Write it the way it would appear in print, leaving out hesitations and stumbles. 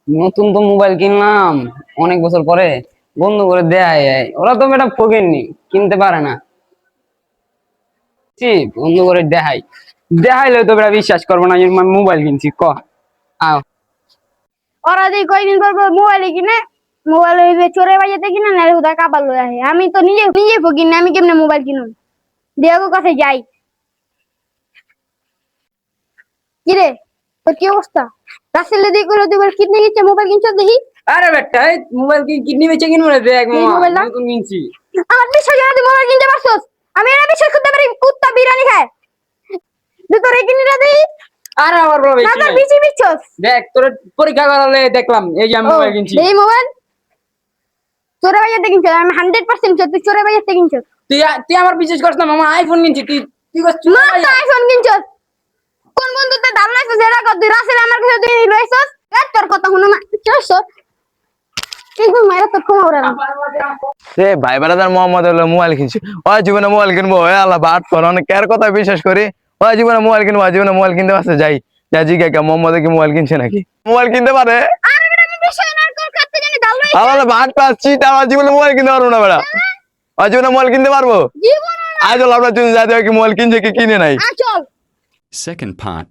নতুন তো মোবাইল কিনলাম অনেক বছর পরে, বন্ধু করে দেয়। ওরা তো এটা ফকিরনি, কিনতে পারে না। জি, বন্ধু করে দেখাই, দেখাইলে তো বেটা বিশ্বাস করবো না যে আমি মোবাইল কিনছি। ক আও। ওরা যে কয়দিন পর পর মোবাইলে কিনে, মোবাইল হইবে চোরে বাজাতে কিনে না হুদা কাবার লয়ে আহে। আমি তো নিজে নিজে ফকির না, আমি কেমনে মোবাইল কিনুম? দেয়াগো কাছে যাই। কিরে, তোর কি অবস্থা? রাসেলে দিয়ে করে তুই কিডনি কিনছে, মোবাইল কিনছ দেখি। আরে বেটা, মোবাইল কিডনি বেচে কিনবো না, দেখ এই মামা মোবাইলটা নতুন কিনছি। আমার বিশ্বাস হয় না তুই মোবাইল কিনতে পারছস। আমি এটা বিশ্বাস করতে পারি, কুত্তা বিরিয়ানি খায়। তুই তোর এই কিডনিটা দেখি। আরে আমার বড় না বেশি তোর নাই। বিচি বিচ্ছস। দেখ তোর পরীক্ষা করালে দেখলাম এই যে আমি ও মোবাইল কিনছি। এই মোবাইল চোরে বাজাতে কিনছ, আমি 100% শিওর তুই চোরে বাজাতে কিনছস। তুই তুই আমার বিশ্বাস করছ না মামা, আইফোন কিনছি। তুই তুই করছিস মাত্র আইফোন কিনছস। কোন বন্ধুতে দাম লাইছ যেটা কর তুই রাসেল আমার কাছে তুই লইছস। তোর কথা শুনো না চস এই গো মাইরা তোর ক্ষমা ওরা না। সে ভাই বেড়াদার মোহাম্মদ হলো মোবাইল কিনছে, ও জীবনে মোবাইল কিনবো, ওই আল্লাহ বাট পর অনেক কার কথা বিশ্বাস করি। ও জীবনে মোবাইল কিনবো, জীবনে মোবাইল কিনতে পারছে, যাই যা জিজ্ঞাসা মোহাম্মদ কি মোবাইল কিনছে নাকি, মোবাইল কিনতে পারে। আরে বেটা আমি বিষয় না তোর কাছে জানি দাম লইছ আল্লাহ বাট পাচ্ছি, তার জীবনে মোবাইল কিনতে পারবো না বেড়া, ও জীবনে মোবাইল কিনতে পারবো। জীবন না। আজ আমরা তুমি যা কি মোবাইল কিনছে কি কিনে নাই। চল Second part.